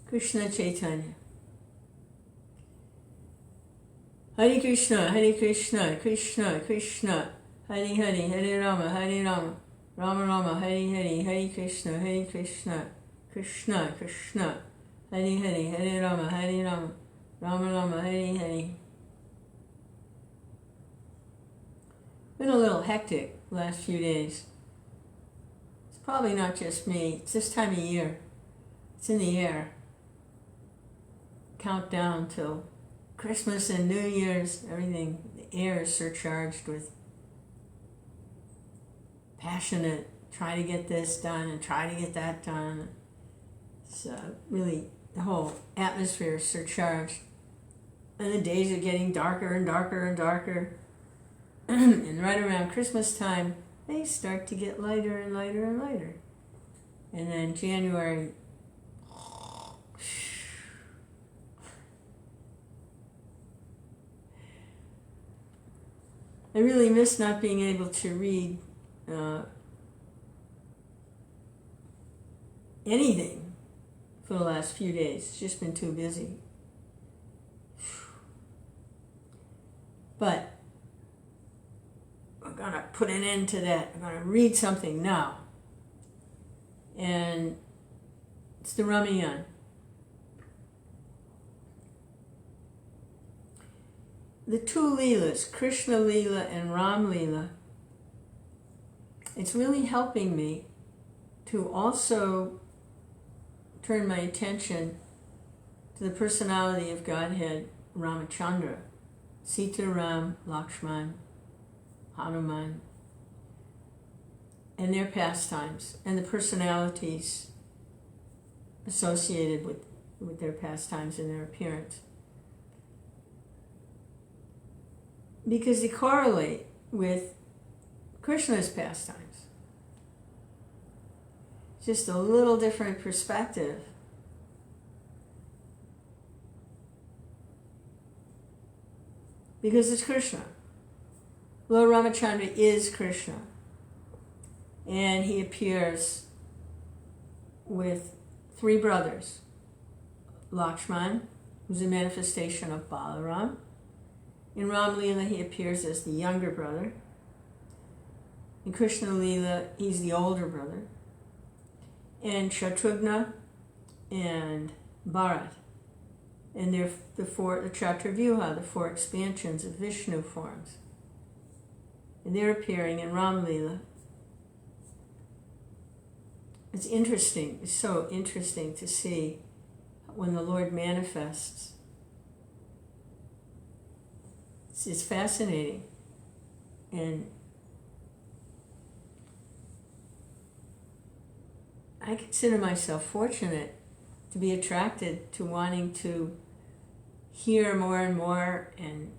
Krishna Chaitanya. Hare Krishna, Krishna Krishna, Hare Hare, Hare Rama, Rama Rama, Hare Hare, Hare Krishna, Krishna Krishna, Hare Hare, Hare Rama, Rama Rama, Hare Hare. Been a little hectic the last few days. It's probably not just me. It's this time of year. It's in the air. Countdown till Christmas and New Year's. Everything. The air is surcharged with passionate, try to get this done and try to get that done. It's really, the whole atmosphere is surcharged. And the days are getting darker and darker and darker. And right around Christmas time, they start to get lighter and lighter and lighter. And then January, I really miss not being able to read anything for the last few days. It's just been too busy. But we're going to put an end to that. We're going to read something now. And it's the Ramayana. The two Leelas, Krishna Leela and Ram Leela, it's really helping me to also turn my attention to the personality of Godhead, Ramachandra, Sita, Ram, Lakshman, Hanuman, and their pastimes, and the personalities associated with their pastimes and their appearance. Because they correlate with Krishna's pastimes. Just a little different perspective. Because it's Krishna. Lord Ramachandra is Krishna. And he appears with three brothers. Lakshman, who's a manifestation of Balaram. In Ram Leela, he appears as the younger brother. In Krishna Leela, he's the older brother. And Shatrughna and Bharat. And they're the Chaturvyuha, the four expansions of Vishnu forms. And they're appearing in Ram Leela. It's interesting, it's so interesting to see when the Lord manifests. It's fascinating. And I consider myself fortunate to be attracted to wanting to hear more and more and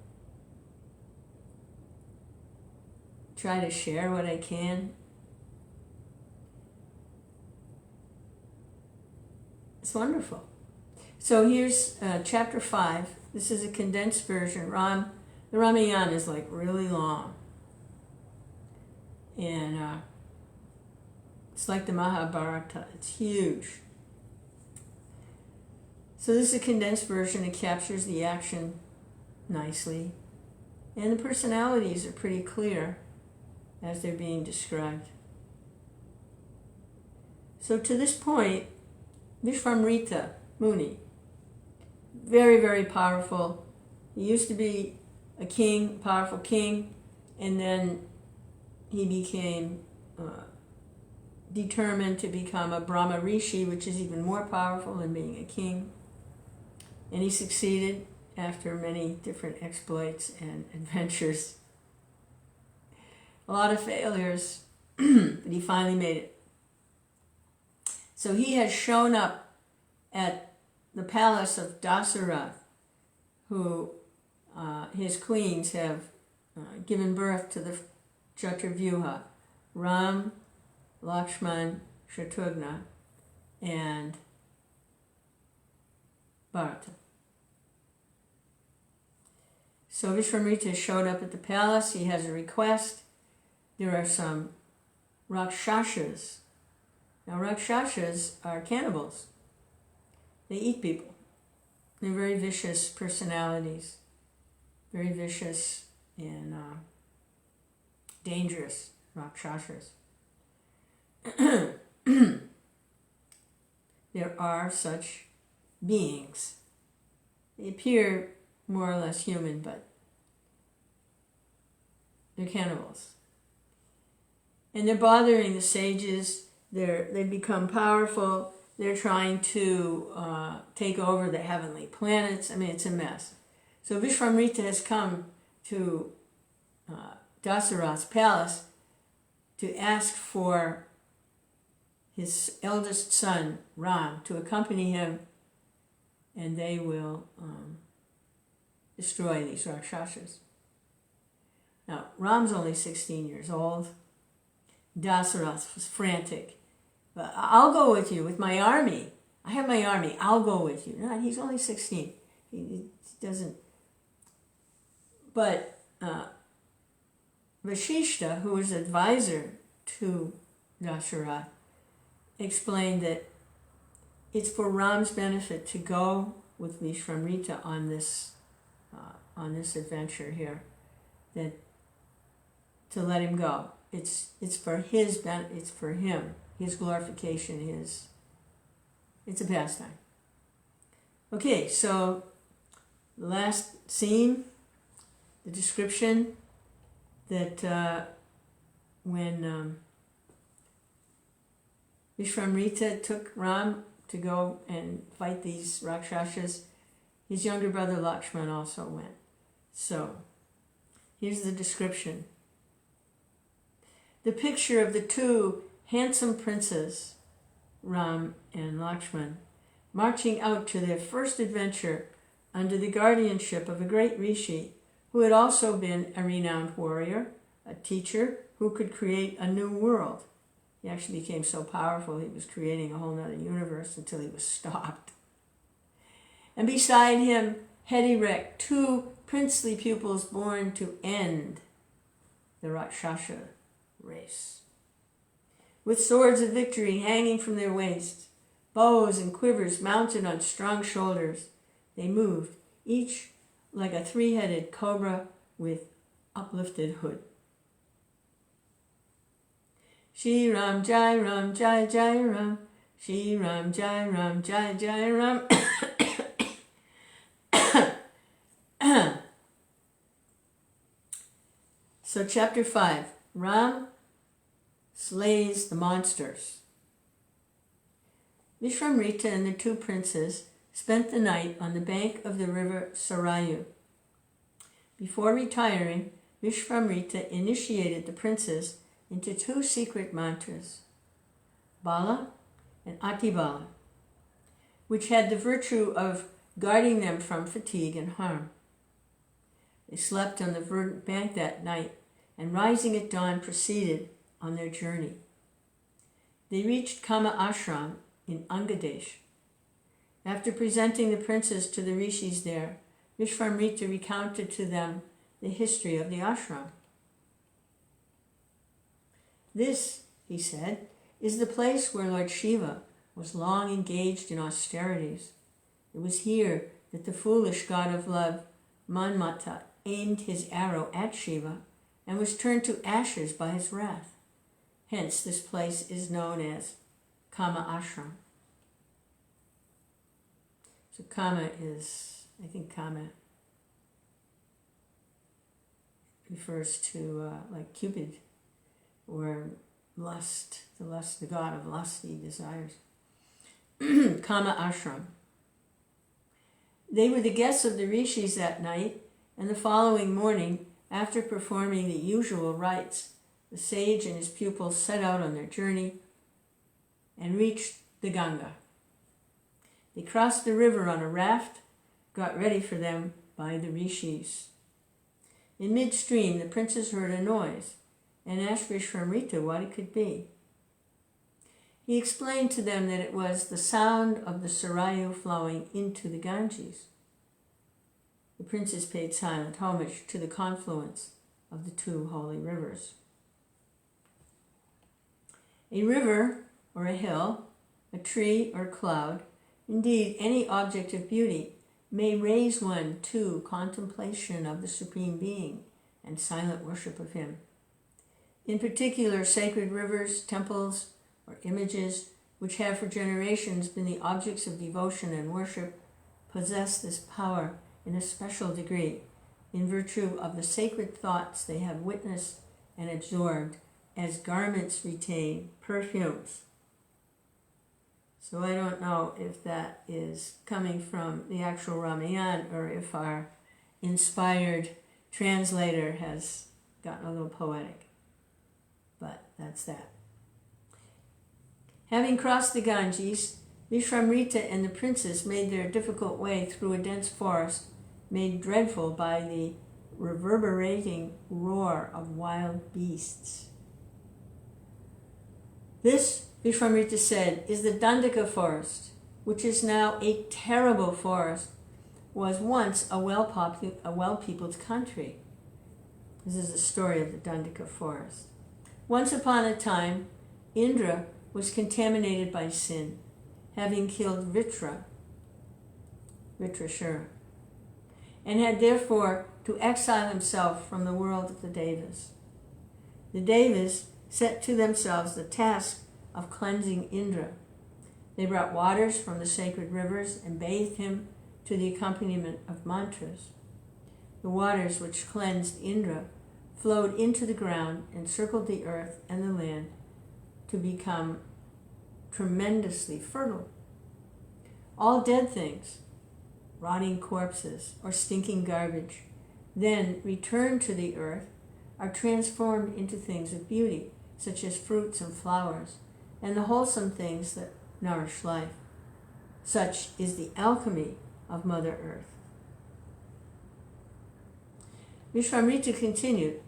try to share what I can. It's wonderful. So here's chapter 5. This is a condensed version. The Ramayana is like really long. And it's like the Mahabharata. It's huge. So this is a condensed version. It captures the action nicely. And the personalities are pretty clear as they're being described. So to this point, Vishvamrita Muni, very, very powerful. He used to be a king, powerful king, and then he became determined to become a Brahma Rishi, which is even more powerful than being a king. And he succeeded after many different exploits and adventures. A lot of failures, but he finally made it. So he has shown up at the palace of Dasarath, who his queens have given birth to the Chaturvyuha, Ram, Lakshman, Shatrughna, and Bharata. So Vishvamrita showed up at the palace. He has a request. There are some Rakshashas. Now Rakshashas are cannibals. They eat people. They're very vicious personalities, very vicious and dangerous Rakshasas. There are such beings. They appear more or less human, but they're cannibals. And they're bothering the sages. They become powerful. They're trying to take over the heavenly planets. I mean, it's a mess. So Vishwamrita has come to Dasarath's palace to ask for his eldest son, Ram, to accompany him, and they will destroy these Rakshasas. Now, Ram's only 16 years old. Dasarath was frantic. But I'll go with you, with my army. I have my army. I'll go with you. No, he's only 16. He doesn't. But Vashishta, who was advisor to Dasarath, explained that it's for Ram's benefit to go with Vishwamrita on this adventure here, that to let him go. It's for his benefit. It's for him, his glorification. It's a pastime. Okay, so the last scene, the description that when Vishwamrita took Ram to go and fight these Rakshasas, his younger brother Lakshman also went. So, here's the description. The picture of the two handsome princes, Ram and Lakshman, marching out to their first adventure under the guardianship of a great rishi who had also been a renowned warrior, a teacher who could create a new world. He actually became so powerful he was creating a whole other universe until he was stopped. And beside him, head erect, two princely pupils born to end the Rakshasa race. With swords of victory hanging from their waists, bows and quivers mounted on strong shoulders, they moved, each like a three-headed cobra with uplifted hood. Shri Ram Jai Ram Jai Jai Ram, Shri Ram Jai Ram Jai Jai Ram. So chapter 5, Ram slays the monsters. Vishwamrita and the two princes spent the night on the bank of the river Sarayu. Before retiring, Vishwamrita initiated the princes into two secret mantras, Bala and Atibala, which had the virtue of guarding them from fatigue and harm. They slept on the verdant bank that night, and rising at dawn proceeded on their journey. They reached Kama Ashram in Angadesh. After presenting the princes to the rishis there, Vishwamrita recounted to them the history of the ashram. This, he said, is the place where Lord Shiva was long engaged in austerities. It was here that the foolish god of love, Manmata, aimed his arrow at Shiva and was turned to ashes by his wrath. Hence, this place is known as Kama Ashram. So Kama is, I think Kama refers to like Cupid, or lust, the god of lusty desires. Kama Ashram. They were the guests of the rishis that night, and the following morning, after performing the usual rites, the sage and his pupils set out on their journey and reached the Ganga. They crossed the river on a raft, got ready for them by the rishis. In midstream, the princes heard a noise and asked Vishwamrita what it could be. He explained to them that it was the sound of the Sarayu flowing into the Ganges. The princes paid silent homage to the confluence of the two holy rivers. A river or a hill, a tree or cloud, Indeed, any object of beauty may raise one to contemplation of the Supreme Being and silent worship of Him. In particular, sacred rivers, temples, or images which have for generations been the objects of devotion and worship possess this power in a special degree in virtue of the sacred thoughts they have witnessed and absorbed as garments retain perfumes. So I don't know if that is coming from the actual Ramayana or if our inspired translator has gotten a little poetic. But that's that. Having crossed the Ganges, Vishwamrita and the princess made their difficult way through a dense forest made dreadful by the reverberating roar of wild beasts. This, Vishwamrita said, is the Dandaka forest, which is now a terrible forest, was once a well-peopled country. This is the story of the Dandaka forest. Once upon a time, Indra was contaminated by sin, having killed Vritrashura, and had therefore to exile himself from the world of the Devas. The Devas set to themselves the task of cleansing Indra. They brought waters from the sacred rivers and bathed him to the accompaniment of mantras. The waters which cleansed Indra flowed into the ground and circled the earth and the land to become tremendously fertile. All dead things, rotting corpses or stinking garbage, then returned to the earth, are transformed into things of beauty, such as fruits and flowers, and the wholesome things that nourish life. Such is the alchemy of Mother Earth. Vishwamrita continued,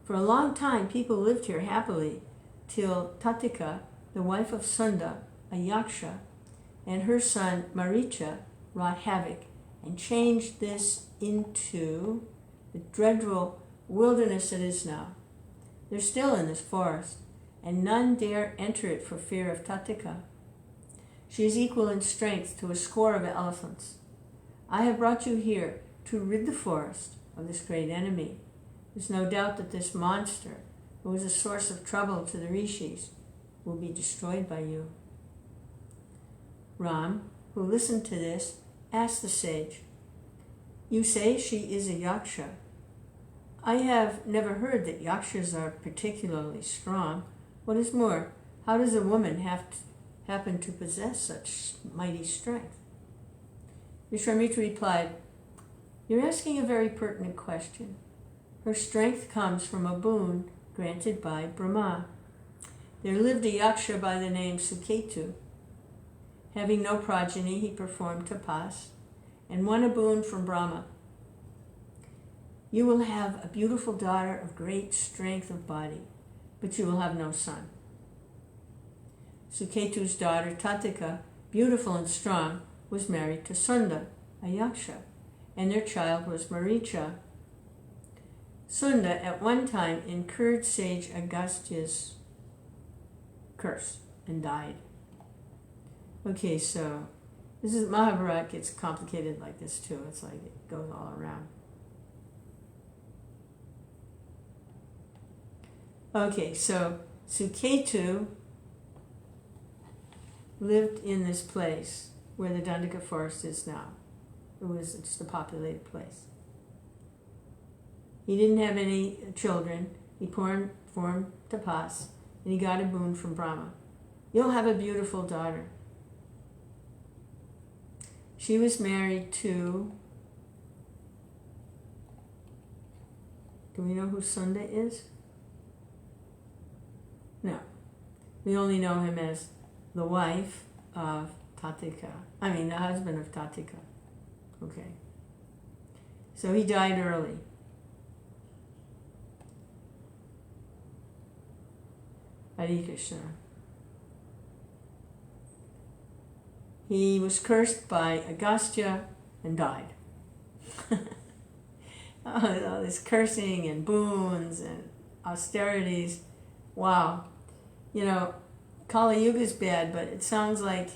for a long time people lived here happily, till Tatika, the wife of Sunda, a yaksha, and her son Maricha wrought havoc and changed this into the dreadful wilderness it is now. They're still in this forest, and none dare enter it for fear of Tatika. She is equal in strength to a score of elephants. I have brought you here to rid the forest of this great enemy. There's no doubt that this monster, who is a source of trouble to the rishis, will be destroyed by you. Ram, who listened to this, asked the sage, you say she is a yaksha. I have never heard that yakshas are particularly strong. What is more, how does a woman happen to possess such mighty strength? Vishwamrita replied, you're asking a very pertinent question. Her strength comes from a boon granted by Brahma. There lived a yaksha by the name Suketu. Having no progeny, he performed tapas and won a boon from Brahma. You will have a beautiful daughter of great strength of body, but you will have no son. Suketu's daughter, Tatika, beautiful and strong, was married to Sunda, a yaksha, and their child was Maricha. Sunda at one time incurred sage Agastya's curse and died. Okay, so this is Mahabharata gets complicated like this too. It's like it goes all around. Okay, so Suketu lived in this place where the Dandaka forest is now. It was just a populated place. He didn't have any children. He formed tapas, and he got a boon from Brahma. You'll have a beautiful daughter. She was married to, do we know who Sunda is? No. We only know him as the wife of Tatika. The husband of Tatika. Okay. So he died early. Hare Krishna. He was cursed by Agastya and died. All this cursing and boons and austerities. Wow. Kali Yuga is bad, but it sounds like,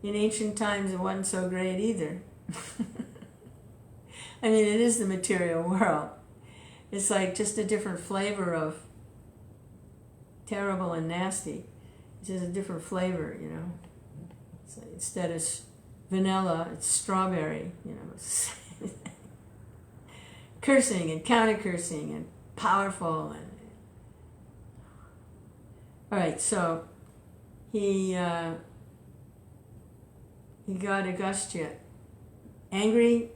in ancient times it wasn't so great either. I mean, it is the material world. It's like just a different flavor of terrible and nasty. It's just a different flavor, you know. So instead of vanilla, it's strawberry, you know. Cursing and counter-cursing and powerful. And all right, so he got Agastya angry,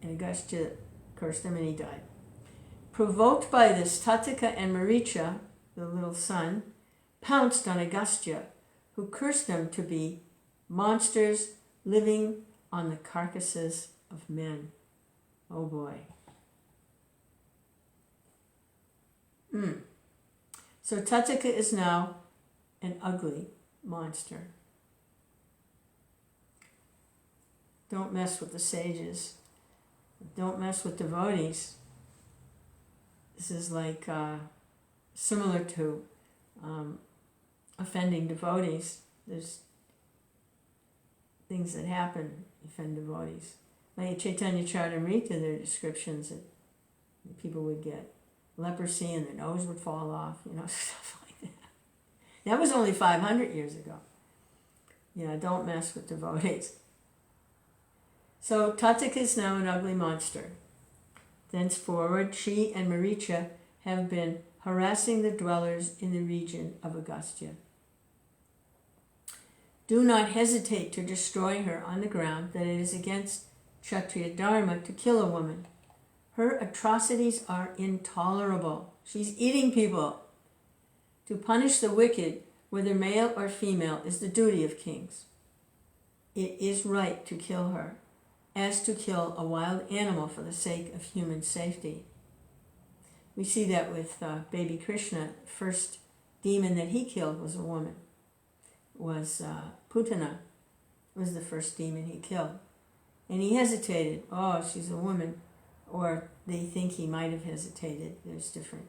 and Agastya cursed him, and he died. Provoked by this, Tattika and Maricha, the little son, pounced on Agastya, who cursed them to be monsters living on the carcasses of men. Oh boy. So Tattika is now an ugly monster. Don't mess with the sages. Don't mess with devotees. This is like similar to offending devotees. There's things that happen offend devotees. Like Chaitanya Charitamrita, there are descriptions that people would get leprosy and their nose would fall off, you know, stuff like that. That was only 500 years ago. You know, don't mess with devotees. So Tattika is now an ugly monster. Thenceforward, she and Maricha have been harassing the dwellers in the region of Agastya. Do not hesitate to destroy her on the ground that it is against Kshatriya Dharma to kill a woman. Her atrocities are intolerable. She's eating people. To punish the wicked, whether male or female, is the duty of kings. It is right to kill her, as to kill a wild animal for the sake of human safety. We see that with baby Krishna. The first demon that he killed was a woman. Was Putana was the first demon he killed. And he hesitated. Oh, she's a woman. Or they think he might have hesitated. There's different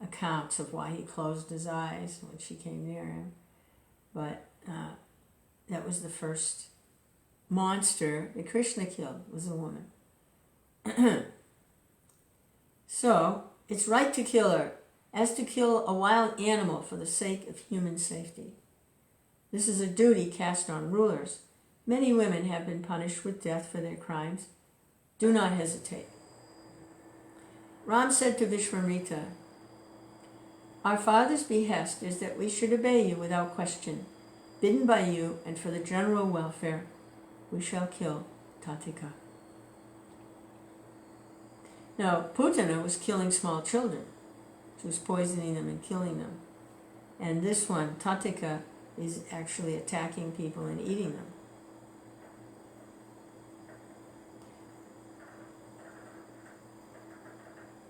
accounts of why he closed his eyes when she came near him. But that was the first monster that Krishna killed, was a woman. So, it's right to kill her, as to kill a wild animal for the sake of human safety. This is a duty cast on rulers. Many women have been punished with death for their crimes. Do not hesitate. Ram said to Vishwamitra, our father's behest is that we should obey you without question. Bidden by you and for the general welfare, we shall kill Tattika. Now, Putana was killing small children. She was poisoning them and killing them. And this one, Tattika, is actually attacking people and eating them.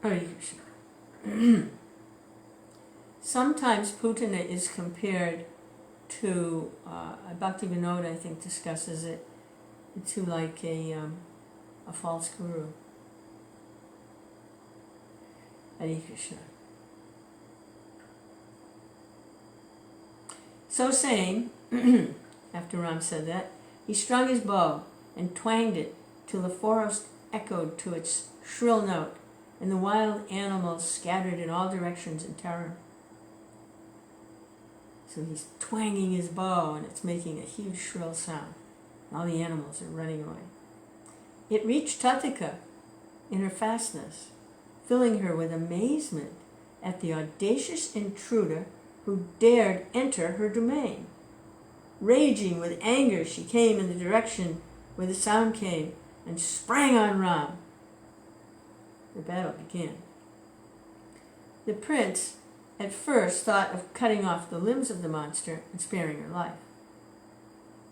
Hare Krishna. Sometimes Putana is compared to, Bhaktivinoda I think discusses it, to like a false guru. Hare Krishna. So saying, after Ram said that, he strung his bow and twanged it till the forest echoed to its shrill note, and the wild animals scattered in all directions in terror. So he's twanging his bow, and it's making a huge shrill sound. All the animals are running away. It reached Tattika in her fastness, filling her with amazement at the audacious intruder who dared enter her domain. Raging with anger, she came in the direction where the sound came and sprang on Ram. The battle began. The prince at first thought of cutting off the limbs of the monster and sparing her life.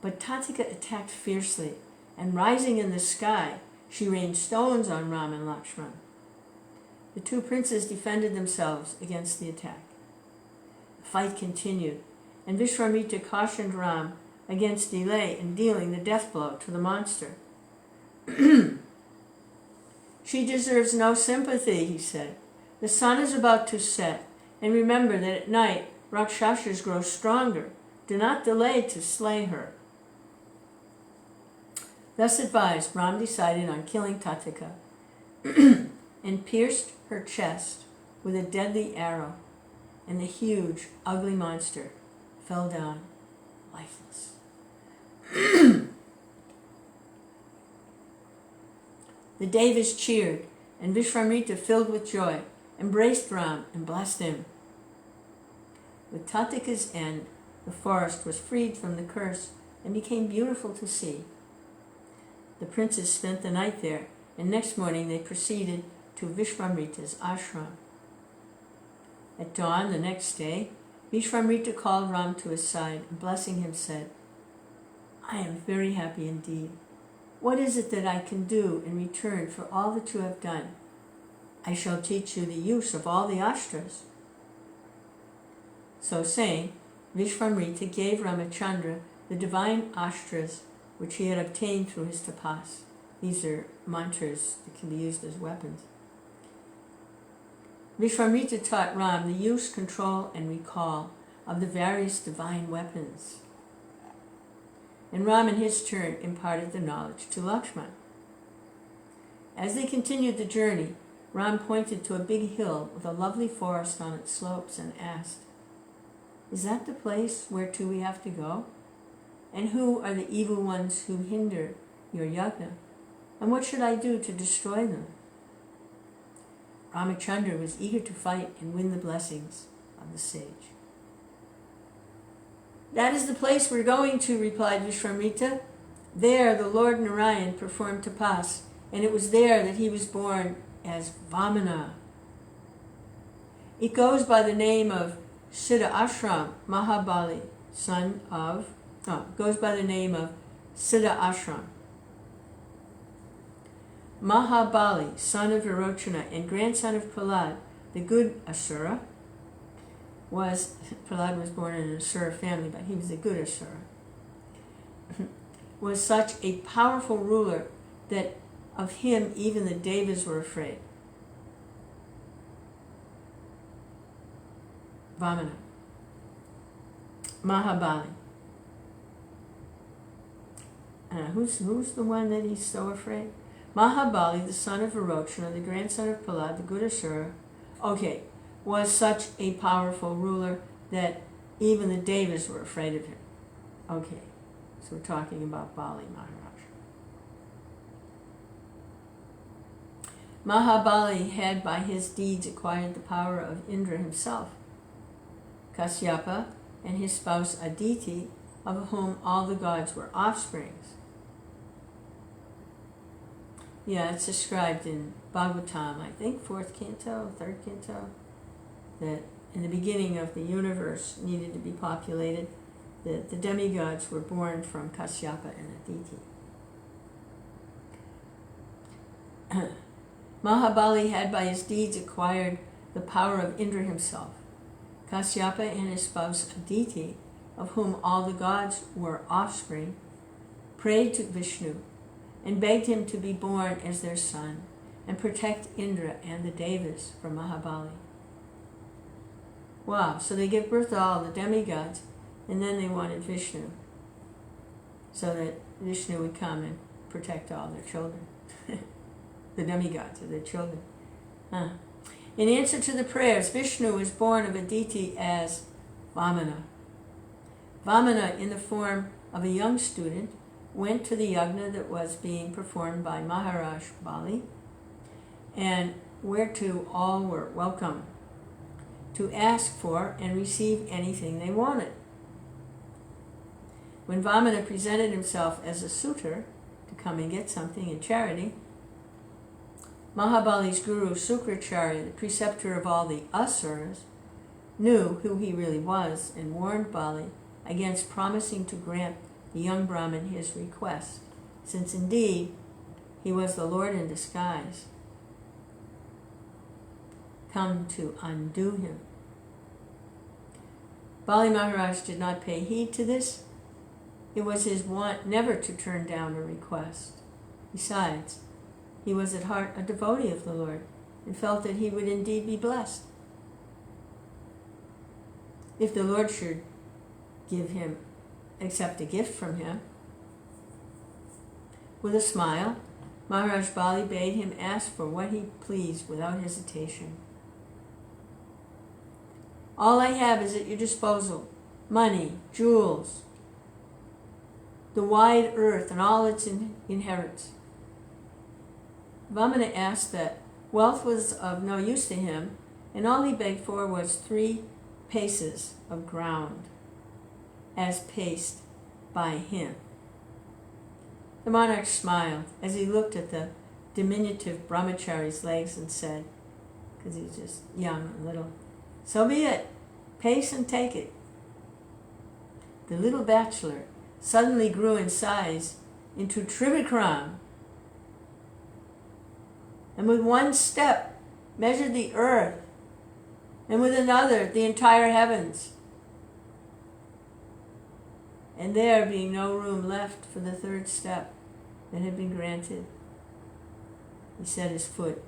But Tattika attacked fiercely, and rising in the sky, she rained stones on Ram and Lakshman. The two princes defended themselves against the attack. The fight continued, and Vishwamitra cautioned Ram against delay in dealing the death blow to the monster. She deserves no sympathy, he said. The sun is about to set, and remember that at night Rakshasas grow stronger. Do not delay to slay her. Thus advised, Ram decided on killing Tattika and pierced her chest with a deadly arrow, and the huge, ugly monster fell down lifeless. The Devas cheered, and Vishvamrita, filled with joy, embraced Ram and blessed him. With Tattika's end, the forest was freed from the curse and became beautiful to see. The princes spent the night there, and next morning they proceeded to Vishvamrita's ashram. At dawn the next day, Vishvamrita called Ram to his side and, blessing him, said, "I am very happy indeed. What is it that I can do in return for all that you have done? I shall teach you the use of all the astras." So saying, Vishvamrita gave Ramachandra the divine astras which he had obtained through his tapas. These are mantras that can be used as weapons. Vishvamrita taught Ram the use, control, and recall of the various divine weapons. And Ram in his turn imparted the knowledge to Lakshman. As they continued the journey, Ram pointed to a big hill with a lovely forest on its slopes and asked, "Is that the place whereto we have to go? And who are the evil ones who hinder your yajna? And what should I do to destroy them?" Ramachandra was eager to fight and win the blessings of the sage. "That is the place we're going to," replied Vishvamrita. "There the Lord Narayan performed tapas, and it was there that he was born as Vamana. It goes by the name of Siddha Ashram Mahabali, goes by the name of Siddha Ashram. Mahabali, son of Virochana and grandson of Prahlad, the good Asura, Prahlad was born in an Asura family, but he was a good Asura, was such a powerful ruler that of him even the Devas were afraid. Vamana. Mahabali. Who's the one that he's so afraid? Mahabali, the son of Virochana, the grandson of Prahlad, the good Asura, was such a powerful ruler that even the Devas were afraid of him. Okay, so we're talking about Bali Maharaj. Mahabali had by his deeds acquired the power of Indra himself, Kasyapa, and his spouse Aditi, of whom all the gods were offsprings. Yeah, it's described in Bhagavatam, I think 4th canto, 3rd canto, that in the beginning of the universe needed to be populated, that the demigods were born from Kasyapa and Aditi. Mahabali had by his deeds acquired the power of Indra himself. Kasyapa and his spouse Aditi, of whom all the gods were offspring, prayed to Vishnu and begged him to be born as their son and protect Indra and the Devas from Mahabali. Wow, so they give birth to all the demigods, and then they wanted Vishnu, so that Vishnu would come and protect all their children. The demigods are their children. In answer to the prayers, Vishnu was born of Aditi as Vamana. Vamana, in the form of a young student, went to the yajna that was being performed by Maharaj Bali, and whereto all were welcome to ask for and receive anything they wanted. When Vamana presented himself as a suitor to come and get something in charity, Mahabali's guru Sukracharya, the preceptor of all the Asuras, knew who he really was and warned Bali against promising to grant the young Brahmin his request, since indeed he was the Lord in disguise, come to undo him. Bali Maharaj did not pay heed to this. It was his want never to turn down a request. Besides, he was at heart a devotee of the Lord and felt that he would indeed be blessed. If the Lord should accept a gift from him, With a smile, Maharaj Bali bade him ask for what he pleased without hesitation. All I have is at your disposal: money, jewels, the wide earth and all its inherits. Vamana asked that wealth was of no use to him, and all he begged for was 3 paces of ground, as paced by him. The monarch smiled as he looked at the diminutive brahmachari's legs and said, because he was just young and little, "So be it. Pace and take it." The little bachelor suddenly grew in size into Trivikram, and with one step measured the earth, and with another the entire heavens. And there being no room left for the 3rd step that had been granted, he set his foot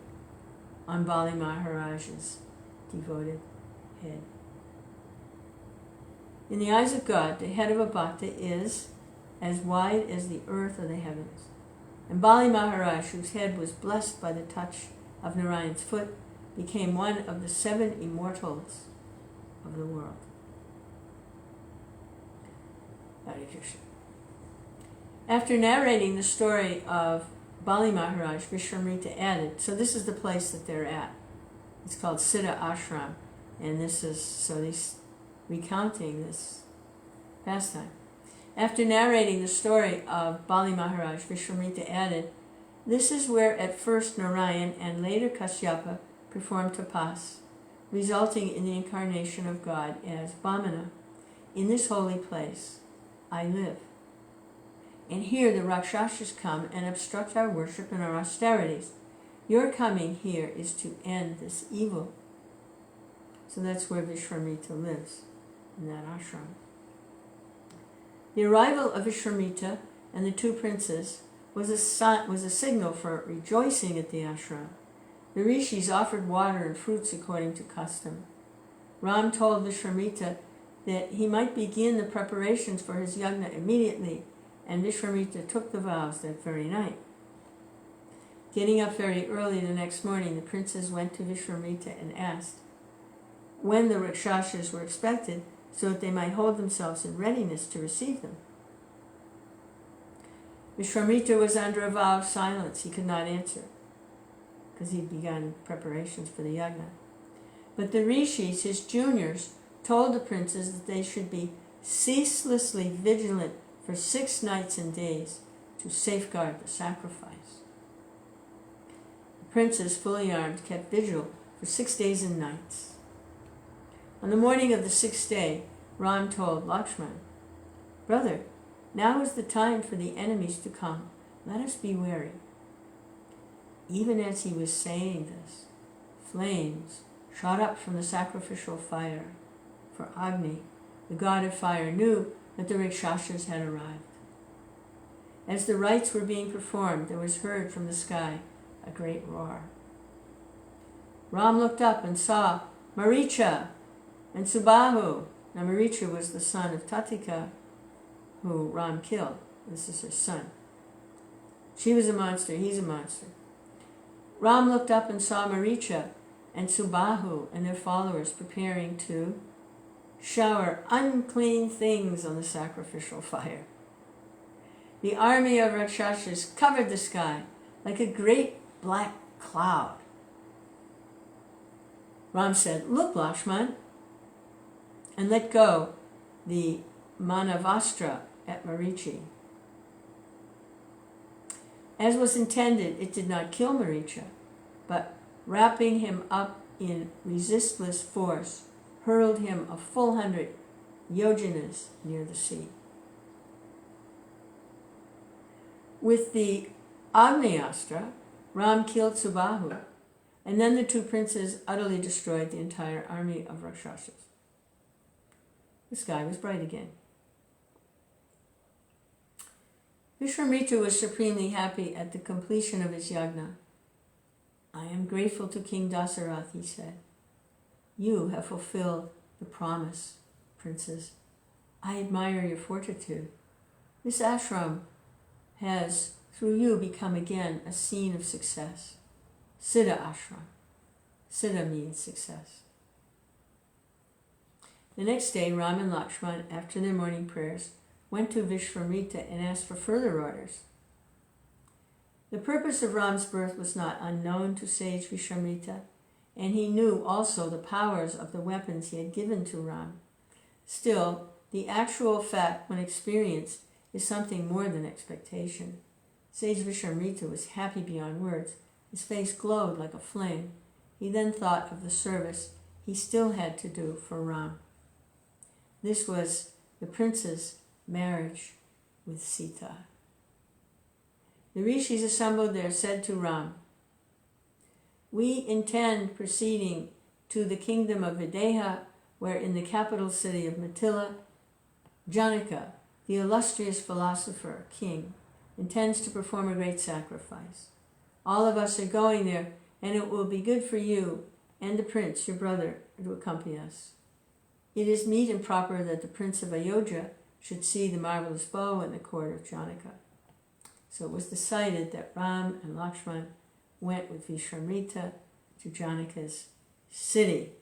on Bali Maharaj's devoted head. In the eyes of God, the head of a bhakta is as wide as the earth or the heavens. And Bali Maharaj, whose head was blessed by the touch of Narayan's foot, became one of the 7 immortals of the world. Hare Krishna. After narrating the story of Bali Maharaj, Vishwamrita added, so this is the place that they're at. It's called Siddha Ashram, and this is, so he's recounting this pastime. After narrating the story of Bali Maharaj, Vishwamrita added, this is where at first Narayan and later Kashyapa performed tapas, resulting in the incarnation of God as Vamana. In this holy place I live. And here the Rakshasas come and obstruct our worship and our austerities. Your coming here is to end this evil. So that's where Vishwamrita lives, in that ashram. The arrival of Vishwamrita and the 2 princes was a signal for rejoicing at the ashram. The rishis offered water and fruits according to custom. Ram told Vishwamrita that he might begin the preparations for his yajna immediately, and Vishwamrita took the vows that very night. Getting up very early the next morning, the princes went to Vishwamrita and asked when the Rakshasas were expected, so that they might hold themselves in readiness to receive them. Vishwamrita was under a vow of silence. He could not answer, because he'd begun preparations for the yajna. But the rishis, his juniors, told the princes that they should be ceaselessly vigilant for 6 nights and days to safeguard the sacrifice. The princes, fully armed, kept vigil for 6 days and nights. On the morning of the 6th day, Ram told Lakshman, "Brother, now is the time for the enemies to come. Let us be wary." Even as he was saying this, flames shot up from the sacrificial fire, for Agni, the god of fire, knew that the Rakshasas had arrived. As the rites were being performed, there was heard from the sky a great roar. Ram looked up and saw Maricha and Subahu. Now Maricha was the son of Tatika, who Ram killed. This is her son. She was a monster, he's a monster. Ram looked up and saw Maricha and Subahu and their followers preparing to shower unclean things on the sacrificial fire. The army of Rakshasas covered the sky like a great black cloud. Ram said, "Look, Lakshman," and let go the Manavastra at Marichi. As was intended, it did not kill Maricha, but wrapping him up in resistless force, hurled him a full 100 yojanas near the sea. With the Agnyastra, Ram killed Subahu, and then the 2 princes utterly destroyed the entire army of Rakshasas. The sky was bright again. Vishwamrita was supremely happy at the completion of his yajna. "I am grateful to King Dasarath," he said. "You have fulfilled the promise, princes. I admire your fortitude. This ashram has through you become again a scene of success. Siddha ashram. Siddha means success. The next day, Ram and Lakshman, after their morning prayers, went to Vishwamitra and asked for further orders. The purpose of Ram's birth was not unknown to sage Vishwamitra, and he knew also the powers of the weapons he had given to Ram. Still, the actual fact, when experienced, is something more than expectation. Sage Vishwamitra was happy beyond words. His face glowed like a flame. He then thought of the service he still had to do for Ram. This was the prince's marriage with Sita. The rishis assembled there said to Ram, "We intend proceeding to the kingdom of Videha, where in the capital city of Mithila, Janaka, the illustrious philosopher, king, intends to perform a great sacrifice. All of us are going there, and it will be good for you and the prince, your brother, to accompany us. It is meet and proper that the prince of Ayodhya should see the marvelous bow in the court of Janaka." So it was decided that Ram and Lakshman went with Vishwamitra to Janaka's city.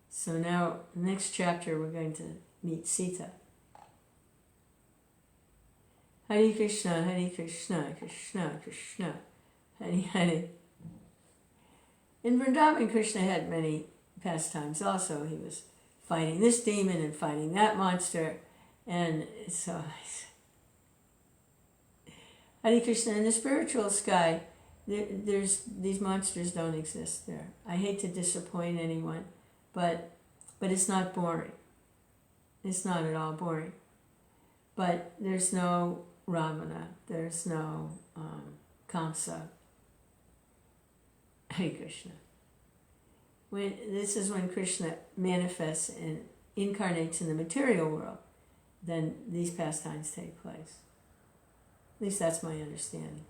So now, next chapter, we're going to meet Sita. Hare Krishna, Krishna Krishna, Hare Hare. In Vrindavan, Krishna had many pastimes also. He was fighting this demon and fighting that monster. And so, Hare Krishna, in the spiritual sky, there's these monsters don't exist there. I hate to disappoint anyone, but it's not boring. It's not at all boring. But there's no Ravana, there's no Kamsa. Hare Krishna. This is when Krishna manifests and incarnates in the material world, then these pastimes take place. At least that's my understanding.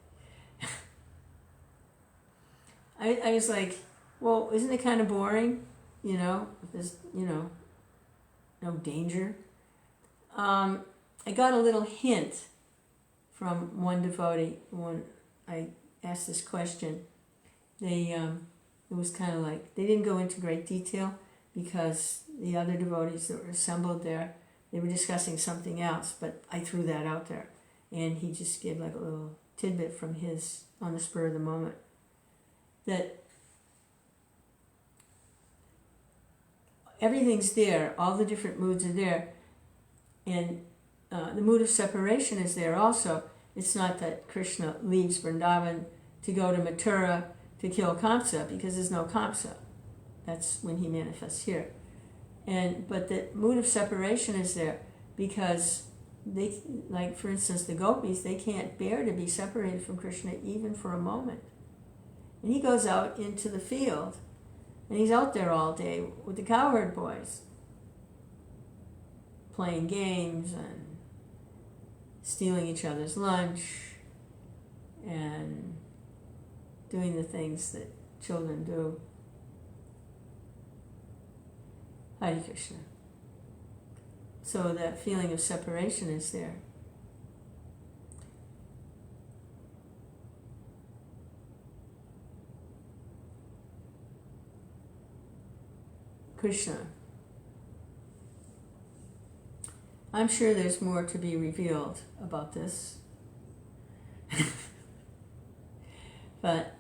I was like, well, isn't it kind of boring? There's, no danger. I got a little hint from one devotee when I asked this question. It was kind of like, they didn't go into great detail because the other devotees that were assembled there, they were discussing something else, but I threw that out there. And he just gave like a little tidbit from his, on the spur of the moment, that everything's there, all the different moods are there, and the mood of separation is there also. It's not that Krishna leaves Vrindavan to go to Mathura to kill Kamsa, because there's no Kamsa. That's when he manifests here. But the mood of separation is there because they, like for instance the gopis, they can't bear to be separated from Krishna even for a moment. And he goes out into the field, and he's out there all day with the cowherd boys, playing games and stealing each other's lunch and doing the things that children do. Hare Krishna. So that feeling of separation is there. Krishna. I'm sure there's more to be revealed about this. But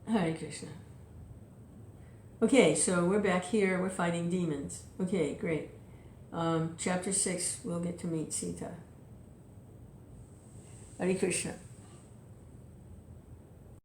Hare Krishna. Okay, so we're back here, we're fighting demons. Okay, great. Chapter 6, we'll get to meet Sita. Hare Krishna.